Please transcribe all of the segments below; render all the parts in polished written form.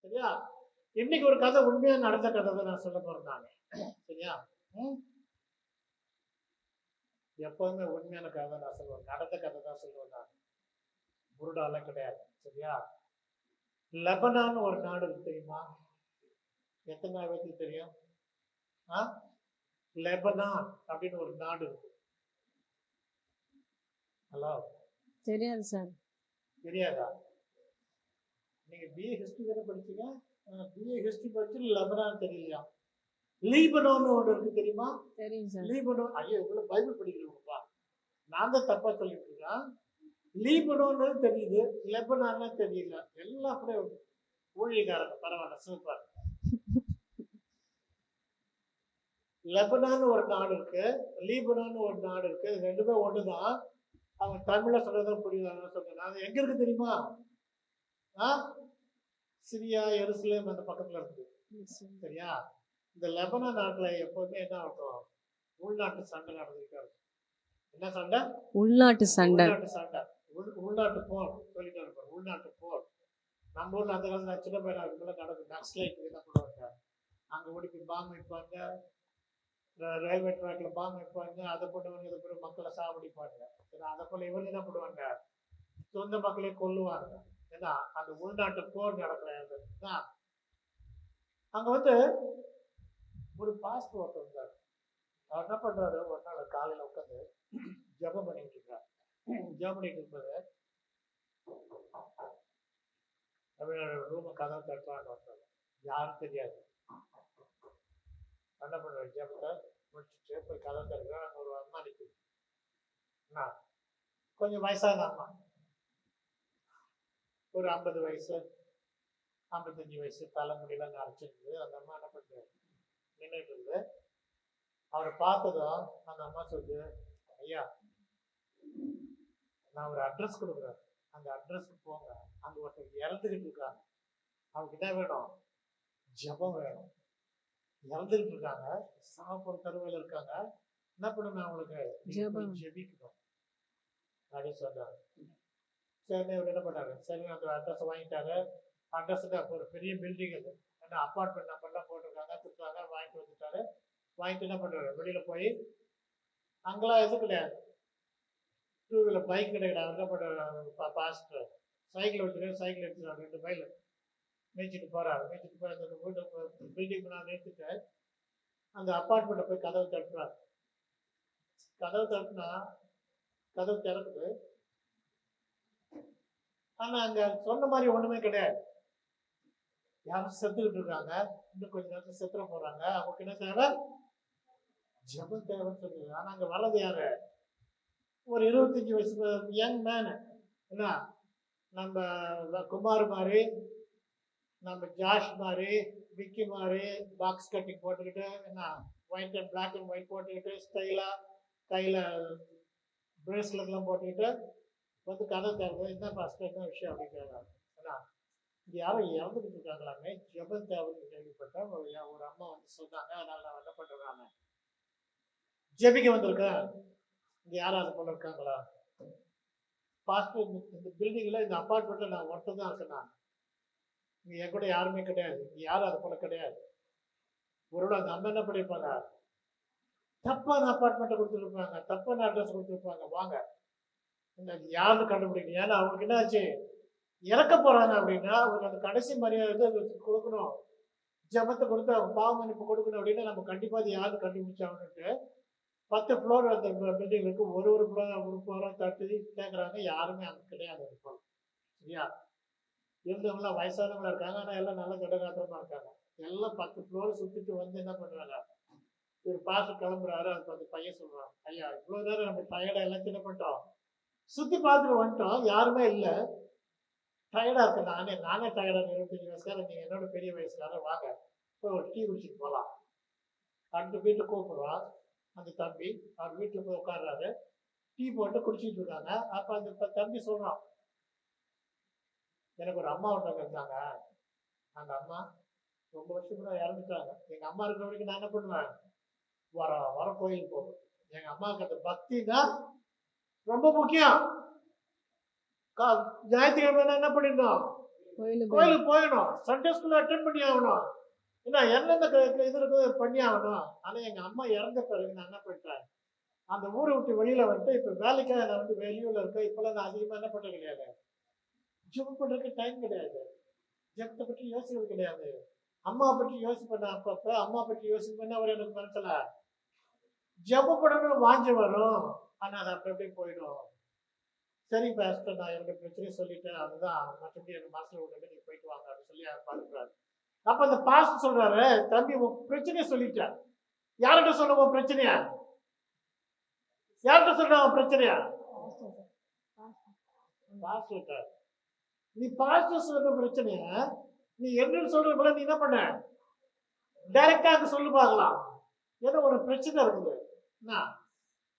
சரியா? இன்னைக்கு ஒரு கதை உண்மையா நடந்த கதை தான் நான் சொல்ல போறேன் நானு. சரியா? எப்பவுமே உண்மையான கதை தான் நான் சொல்லுவேன், நடந்த கதை தான் சொல்லுவேன் நான், புருடாலாம் கிடையாது. சரியா? லெபனான் ஒரு நாடு இருக்கு தெரியுமா? எத்தனை பேருக்கு தெரியும்? லெபனான் அப்படின்னு ஒரு நாடு இருக்கு. ஹலோ, தெரியாது சார். தெரியாதா? நீங்க பிஏ ஹிஸ்டரி தானே படிச்சீங்க? பிஏ ஹிஸ்டரி படிச்சு லெபனான் தெரியலையா? லீபனோன்னு ஒன்று இருக்கு தெரியுமா? தெரியும் சார். லீபனோன், ஐயோ இவ்வளவு பைபிள் படிக்கிறோம்ப்பா, நான் தான் தப்பா சொல்லிட்டு இருக்கேன். லீபனோன்னு தெரியுது, லெபனான்னு தெரியல. எல்லாம் அப்படியே ஊழியக்காரங்க. பரவாயில்ல, சூப்பர். லெபனான் ஒரு நாடு இருக்கு, லீபனான் ஒரு நாடு இருக்கு. ரெண்டுமே ஒண்ணுதான். அவங்க தமிழ்ல சொல்றதும் புரியுதான்னு சொல்றேன். அது எங்க இருக்கு தெரியுமா? சிரியா, எருசலேம் அந்த பக்கத்துல இருக்கு. சரியா? இந்த லெபனான் நாட்டுல எப்பவுமே என்ன ஆகும்? உள்நாட்டு சண்டை நடந்துருக்காரு. என்ன சண்டை? உள்நாட்டு சண்டை. உள்நாட்டு சண்டை, உள்நாட்டு போர் சொல்லிட்டு இருப்பாரு. உள்நாட்டு போர். நம்ம ஊர்ல அந்த காலத்துல சின்ன பையனா இருக்கும்போது நடக்கும். நக்ஸலைட் என்ன பண்ணுவாங்க, அங்க ஓடிக்கு பாம்பு வைப்பாங்க, ரயில்வே ட்ராக்ல பாம்பு வைப்பாங்க, அதை போட்டவங்க இதை போய் மக்களை சாவடிப்பாங்க. அதை போல இவங்க என்ன பண்ணுவாங்க, சொந்த மக்களை கொல்லுவாங்க. ஏன்னா அந்த உள்நாட்டு போர் நடக்கிறது. அங்க வந்து ஒரு பாஸ்டர் ஒருத்தர் இருந்தார். அவர் என்ன பண்றாரு, ஒரு நாள் காலையில உட்காந்து ஜபம் பண்ணிட்டு இருக்காரு. ஜபம் பண்ணிட்டு இருப்பது ரூம கதவை தட்டுறான்னு வந்தாங்க, யாரும் தெரியாது. என்ன பண்றாரு, ஜபத்தை முடிச்சுட்டு போய் கதவை தட்டுறாரு. அங்க ஒரு அம்மா நிற்குது. கொஞ்சம் வயசான அம்மா, ஒரு 50 வயசு 55 வயசு, தலைமுடியெல்லாம் நரைச்சிருந்து அந்த அம்மா என்ன பண்றாரு, நின்றுட்டு இருந்து. அவரை பார்த்ததும் அந்த அம்மா சொல்லுது, ஐயா நான் ஒரு அட்ரஸ் கொடுக்குறேன், அந்த அட்ரஸ்க்கு போங்க, அங்க ஒருத்தர் இறந்துகிட்டு இருக்காங்க, அவங்களுக்கு என்ன வேணும், ஜபம் வேணும். இறந்துகிட்டு இருக்காங்க, சாப்பிட்ற கருவையில் இருக்காங்க, என்ன பண்ணணும், அவங்களுக்கு ஜெபிக்கணும் அப்படின்னு சொன்னாங்க. சரி, அவர் என்ன பண்ணாரு, சரி அந்த அட்ரஸ் வாங்கிட்டாரு. அட்ரஸுக்கு ஒரு பெரிய பில்டிங் அது, ஏன்னா அப்பார்ட்மெண்ட் நம்பர்லாம் போட்டிருக்காங்க, கொடுத்தாங்க, வாங்கிட்டு வந்துட்டாரு. வாங்கிட்டு என்ன பண்றாரு, வெளியில போய், அங்கெல்லாம் எதுவும் கிடையாது, 2 வீலர் பைக் கிடையாது. அவர் என்ன பண்றாரு, பாஸ்டர் சைக்கிள் வச்சுட்டு சைக்கிள் எடுத்துறாரு, 2 மைல் மேய்ச்சிட்டு போறாரு. மேய்ச்சிட்டு போய் அந்த வீட்டு பில்டிங் நான் நிறுத்திட்டு அந்த அப்பார்ட்மெண்ட்டை போய் கதவு தட்டுறாரு. கதவு தட்டுனா கதவு திறக்குது. ஆனா அங்க சொன்ன மாதிரி ஒண்ணுமே கிடையாது. யாரும் செத்துக்கிட்டு இருக்காங்க, இன்னும் கொஞ்ச நேரத்துல செத்துற போறாங்க. அவங்களுக்கு என்ன தேவை, ஜபம் தேவைன்னு சொல்லுது. ஆனா அங்க வர்றது யாரு, ஒரு 25 வயசு யங் மேன். என்ன, நம்ம குமார் மாதிரி, நம்ம ஜாஷ் மாதிரி, விக்கி மாதிரி பாக்ஸ் கட்டிங் போட்டுக்கிட்டு, என்ன white and black and white போட்டுக்கிட்டு, ஸ்டைலா கையில பிரேஸ்லெட்லாம் போட்டுக்கிட்டு வந்து கதை தேவை. என்ன பாஸ்டர் என்ன விஷயம் அப்படிங்கிறாங்க. ஏன்னா இங்க யாரும் இறந்துக்கிட்டு இருக்காங்களாமே, ஜபம் தேவைன்னு கேள்விப்பட்டேன். ஒரு அம்மா வந்து சொன்னாங்க, அதனால நான் என்ன பண்றேன், ஜெபிக்க வந்திருக்கேன், இங்க யாரும் அது போல இருக்காங்களா? பாஸ்டர், இந்த பில்டிங்ல இந்த அப்பார்ட்மெண்ட்ல நான் ஒருத்தர் தான் இருக்கேன், இங்க என் கூட யாருமே கிடையாது, இங்க யாரும் அது போல கிடையாது. ஒருவேளை அந்த அம்மா என்ன பண்ணிருப்பாங்க, தப்பான அப்பார்ட்மெண்ட்டை கொடுத்துருப்பாங்க, தப்பான அட்ரஸ் கொடுத்துருப்பாங்க. வாங்க யாருன்னு கண்டுபிடிக்கணும். ஏன்னா அவங்களுக்கு என்ன ஆச்சு, இறக்க போறாங்க அப்படின்னா அவங்களுக்கு அந்த கடைசி மரியாதை கொடுக்கணும், ஜபத்தை கொடுத்து அவங்க பாவ மன்னிப்பு கொடுக்கணும் அப்படின்னா நம்ம கண்டிப்பா அது யாரு கண்டுபிடிச்சாங்கன்னுட்டு 10 ஃப்ளோர் அந்த பில்டிங் இருக்கு. ஒரு ஃப்ளோரா தட்டி கேட்கறாங்க, யாருமே அங்க கிடையாது. சரியா? இருந்தவங்களாம் வயசானவங்களா இருக்காங்க, ஆனா எல்லாம் நல்ல கடகாத்திரமா இருக்காங்க. எல்லாம் 10 ஃப்ளோர் சுத்திட்டு வந்து என்ன பண்றாங்க, ஒரு பாஸ்டர் கிளம்புறாரு. அது அந்த பையன் சொல்றான், ஐயா இவ்வளவு நேரம் நம்ம டயர்டா எல்லாம் என்ன பண்ணிட்டோம், சுத்தி பார்த்துட்டு வந்துட்டோம், யாருமே இல்லை, டயர்டா இருக்கு, நானே டயர்டா, 25 வயசுக்காரன், நீங்க என்னோட பெரிய வயசுக்காரன், வாங்க போய் ஒரு டீ குடிச்சிட்டு போகலாம். அடுத்த வீட்டுக்கு கூப்பிடுறான் அந்த தம்பி. அவர் வீட்டுல போய் உட்காடுறாரு, டீ போட்டு குடிச்சிட்டு இருக்காங்க. அப்ப அந்த தம்பி சொல்றான், எனக்கு ஒரு அம்மா ஒருத்தவங்க இருந்தாங்க, அந்த அம்மா ரொம்ப வருஷம் கூட இறந்துட்டாங்க. எங்க அம்மா இருக்கிற வரைக்கும் நான் என்ன பண்ணுவேன், வர கோயிலுக்கு போவேன். எங்க அம்மாவுக்கு அந்த பக்தி தான் ரொம்ப முக்கியம். ஞாயிற்றுக்கிழமை என்ன பண்ணிருந்தோம், கோயிலுக்கு கோயிலுக்கு போயிடணும், சண்டே ஸ்கூல் அட்டென்ட் பண்ணி ஆகணும், என்ன என்னென்ன இது இருக்கு பண்ணி ஆகணும். ஆனா எங்க அம்மா இறந்த பிறகு நான் என்ன பண்ணிட்டேன், அந்த ஊரை விட்டு வெளியில வந்துட்டு இப்ப வேலைக்காக நான் வந்து வெளியூர்ல இருக்கேன். இப்பெல்லாம் நான் அதிகமா என்ன பண்றது கிடையாது, ஜெபம் பண்றதுக்கு டைம் கிடையாது, ஜெபத்தை பற்றி யோசிக்கிறது கிடையாது. அம்மா பற்றி யோசிப்பேன், அப்பப்ப அம்மா பற்றி யோசிப்பேன்னா அவர் எனக்கு மனசுல ஜெபம் பண்ணணும்னு வாஞ்சி வரும். ஆனா அது அப்படி அப்படியே போயிடும். சரி பாஸ்டர், நான் என்னோட பிரச்சனையை சொல்லிட்டேன், அதுதான் மற்றபடி எனக்கு மனசுல விட்டு நீங்க போயிட்டு வாங்க அப்படின்னு சொல்லி அவர் பாத்துக்கிறாரு. அப்ப அந்த பாஸ்டர் சொல்றாரு, தம்பி உன் பிரச்சனையை சொல்லிட்டேன், யார்கிட்ட சொல்ல உன் பிரச்சனையா, யார்கிட்ட சொல்ற உன் பிரச்சனையா, பாஸ்டர். நீ பாஸ்டர் சொல்ற பிரச்சனைய நீ என்னன்னு சொல்ற போல நீ என்ன பண்ண, டைரக்டா அங்க சொல்லு பார்க்கலாம். ஏதோ ஒரு பிரச்சனை இருக்குது, என்ன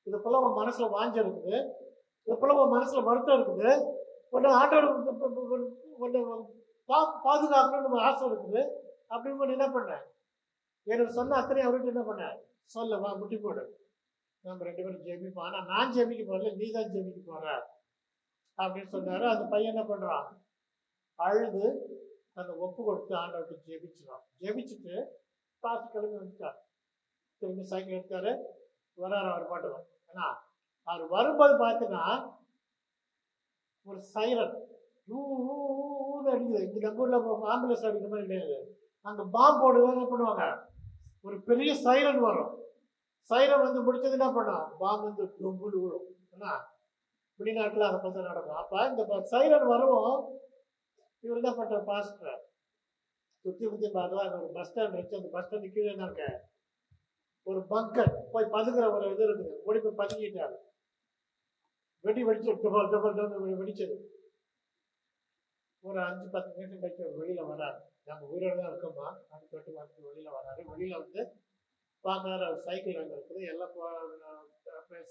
இது போல உன் மனசுல வாஞ்ச இருக்குது, இது போல உன் மனசுல வருத்தம் இருக்குது, உன்னை ஆண்டவர் உன்னை பாதுகாக்கணும்னு ஆசை இருக்குது அப்படின்னு என்ன பண்ண, எனக்கு சொன்ன அத்தனை அவர்கிட்ட என்ன பண்ண சொல்ல, வா முட்டி போடு, நம்ம 2 பேரும் ஜெபிப்போம். ஆனா நான் ஜெபிக்க போறல, நீ தான் ஜெபிக்க போற அப்படின்னு சொன்னாரு. அந்த பையன் என்ன பண்றான், அழுது அந்த ஒப்பு கொடுத்து ஆண்டவர்கிட்ட ஜெபிச்சிடும். ஜெபிச்சுட்டு பாசு கிளம்பி வந்துட்டார். திரும்பி சைக்கிள் எடுத்தாரு, வராரு அவர் பாட்டுவார். ஏன்னா அவர் வரும்போது பார்த்தீங்கன்னா ஒரு சைரன் அடிக்குது. இங்க நம்ம ஊர்ல ஆம்புலன்ஸ் அடிக்கிற மாதிரி கிடையாது, அங்க பாம்பு போடுறது என்ன பண்ணுவாங்க, ஒரு பெரிய சைரன் வரும். சைரன் வந்து முடிச்சது என்ன பண்ணும், பாம்பு வந்து ரொம்ப விழும். ஏன்னா வெளிநாட்டுல அதை பத்தி நடக்கும். அப்ப இந்த சைரன் வரவும் இவர் என்ன பண்ற, பாஸ்டர் சுத்தி சுத்தி பார்த்தா அங்க ஒரு பஸ் ஸ்டாண்ட் வச்சு, அந்த பஸ் ஸ்டாண்டு கீழே என்ன இருக்க ஒரு பங்கர் போய் பதுக்குற ஒரு இது இருக்குது, ஓடி போய் பதுக்கிட்டாரு. வெடிச்சு வெடிச்சது. ஒரு 5-10 நிமிஷம் கழிச்சு ஒரு வெளியில வராரு. நம்ம உயிரோட தான் இருக்கோமா அப்படின்னு சொல்லிட்டு வந்து வெளியில வராரு. வெளியில வந்து பார்க்கறாரு, அவர் சைக்கிள் அங்கே இருக்குது, எல்லாம்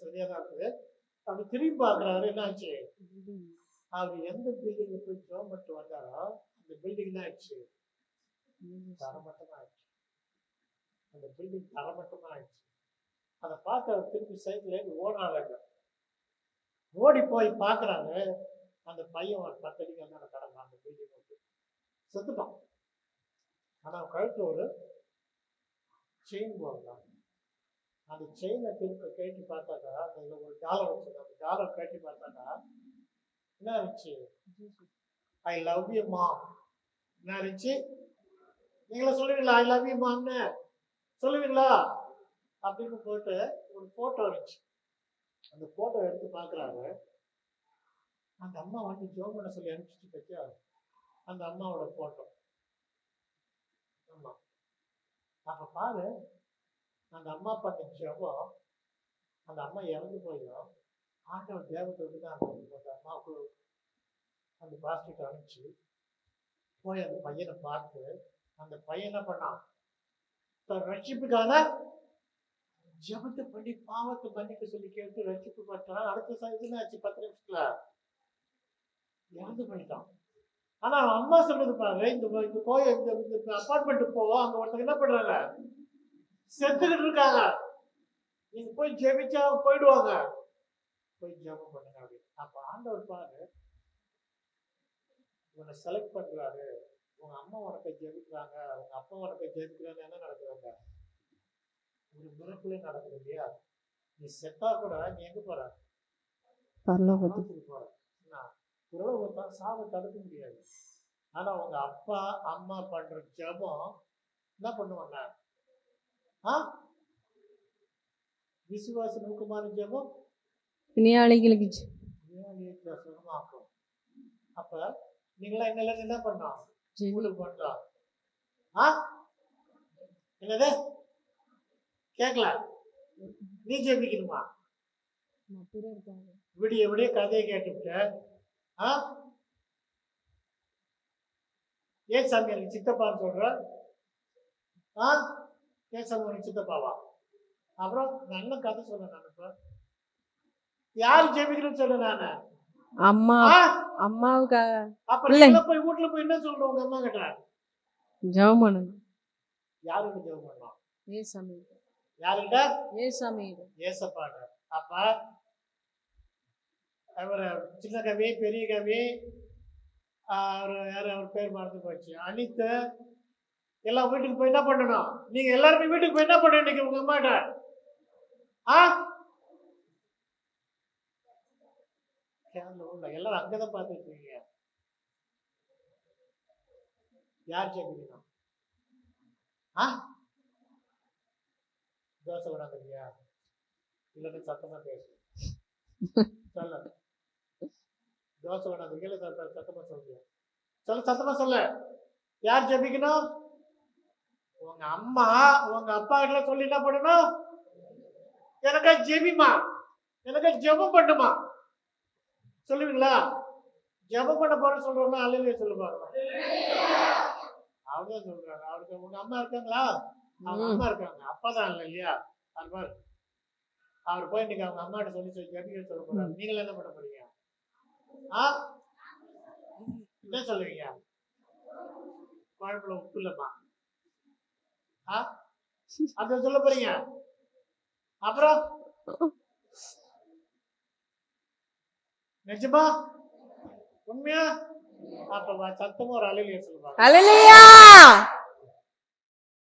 சரியா தான் இருக்குது. அப்படி திரும்பி பார்க்கறாரு, என்ன ஆச்சு, அவர் எந்த பில்டிங் போய் ஜோம் மட்டும் வந்தாரோ அந்த பில்டிங் தான் ஆயிடுச்சு, தரமட்டமா ஆயிடுச்சு. அந்த பில்டிங் தரமட்டமா ஆயிடுச்சு. அதை பார்த்து அவர் திரும்பி சைக்கிள் ஓடுறாங்க. ஓடி போய் பார்க்கறாங்க, அந்த பையன் ஒரு 10 அடிக்கு வந்து அந்த கடமை அந்த பில்டிங் வந்து செத்துட்டான். ஆனா அவன் கழுத்து ஒரு செயின் போடுறான். அந்த செயினை திரும்ப கேட்டு பார்த்தாக்கா அதுல ஒரு டாலர் வச்சிருக்காங்க. அந்த டாலர் கேட்டு பார்த்தாக்கா என்ன இருந்துச்சு, ஐ லவ் யூ மாம். என்ன இருந்துச்சு, நீங்களா சொல்லுவீங்களா ஐ லவ் யூ மாம்னு சொல்லுவீங்களா அப்படின்னு போட்டு ஒரு போட்டோ இருந்துச்சு. அந்த போட்டோ எடுத்து பார்க்குறாரு. அந்த அம்மா வந்து ஜோம் பண்ண சொல்லி அனுப்பிச்சிட்டு பத்தியா, அந்த அம்மாவோட போட்டோ. ஆமா, அப்ப பாரு, அந்த அம்மா பண்ண ஜெபம், அந்த அம்மா இறந்து போயிடும், ஆண்டவர் தேவத்தோடு தான் அந்த அம்மாவுக்கு அந்த பாஸ்டர்கிட்ட அனுப்பிச்சு போய் அந்த பையனை பார்த்து, அந்த பையன் என்ன பண்ணான், தன் ரட்சிப்புக்கான ஜெபத்தை பண்ணி பாவத்தை பண்ணிக்க சொல்லி கேட்டு ரட்சிப்பு பட்டான். அடுத்த இதுன்னு ஆச்சு, 10 நிமிஷத்துல இறந்து போயிட்டான். ஆனா அவன் அம்மா சொன்னது பாரு, இந்த கோயில் இந்த அப்பார்ட்மெண்ட்டுக்கு போவோம், அங்க ஒருத்தங்க என்ன பண்றாங்க, செத்துக்கிட்டு இருக்காங்க, நீங்க போய் ஜெபிச்சா போயிடுவாங்க, போய் ஜெபம் பண்ணுங்க அப்படின்னு. அப்ப ஆண்டவர் பாரு உன்னை செலக்ட் பண்றாரு. உங்க அம்மா உனக்கு ஜெபிக்கிறாங்க, உங்க அப்பா உனக்கு ஜெபிக்கிறாங்க, என்ன நடக்குறாங்க, ஒரு மிரக்கலே நடக்குது இல்லையா. நீ செத்தா கூட நீ எங்க போற, பரலோகத்துக்கு போற. உலகத்தான் சாவை தடுக்க முடியாது. ஆனா உங்க அப்பா அம்மா பண்ற ஜெபம் என்ன பண்ணுவாங்க, விசுவாச நோக்கமான ஜெபம் வினையாளிகளுக்கு சுகமாக்கும். அப்ப நீங்களா எங்கெல்லாம் என்ன பண்ணோம், உங்களுக்கு பண்றோம். என்னது கேட்கல, நீ ஜெபிக்கணுமா, விடிய விடிய கதையை கேட்டுவிட்ட. ஏன் சாமி எனக்கு சித்தப்பான்னு சொல்ற, ஏன் சாமி உனக்கு சித்தப்பாவா, அப்புறம் நல்ல கதை சொல்ல, நான் இப்ப யாரு ஜெபிக்கணும்னு சொல்ல, நானு அம்மா அம்மாவுக்காக. அப்புறம் போய் வீட்டுல போய் என்ன சொல்றோம் உங்க அம்மா கிட்ட, ஜெபம் பண்ணணும். யாருக்கு ஜெபம் பண்ணலாம், ஏசாமி, யாருக்கிட்ட, ஏசாமி, ஏசப்பாட்ட. அப்ப அவரை சின்ன கவி பெரிய கவி அவர் பேர் மறந்து போச்சு, அனித்து எல்லாம் வீட்டுக்கு போய் என்ன பண்ணணும்? நீங்க எல்லாருமே வீட்டுக்கு போய் என்ன பண்ணணும் இன்னைக்கு உங்க அம்மாட்ட? ஆ எல்லாரும் அங்கதான் பார்த்துட்டு இருக்கீங்க. யார் ஜெபிக்கணும்? ஆ தோசை விடாதீங்க, இல்லைன்னு சத்தமா பேசு. சொல்ல தோசை விடாதீங்க, இல்லை சத்தமா சொல்லுங்க. சொல்ல சத்தமா சொல்ல. யார் ஜெபிக்கணும்? உங்க அம்மா உங்க அப்பா கிட்ட சொல்லி என்ன பண்ணணும்? எனக்கா ஜெபிமா, எனக்கா ஜெபம் பண்ணுமா சொல்லுவீங்களா? ஜெபம் பண்ண போற சொல்றோம்னா அல்லையே சொல்லு பாருங்க. அவர்தான் சொல்றாரு. அவருக்கு உங்க அம்மா இருக்காங்களா? அவங்க அம்மா இருக்காங்க, அப்பா தான் இல்லை இல்லையா? அது மாதிரி அவர் போய் இன்னைக்கு அவங்க அம்மாட்ட சொல்லி ஜெபிக்க சொல்ல போறாரு. நீங்களும் என்ன பண்ண போறீங்க? ஆ என்ன சொல்லுவீங்க? குழம்புல உப்பு இல்லைம்மா, அத சொல்ல போறீங்க. அப்புறம் நிஜமா உண்மையா? அப்ப சத்தமா ஒரு அலையிலேயே சொல்லுவாங்க. அல்லேலூயா.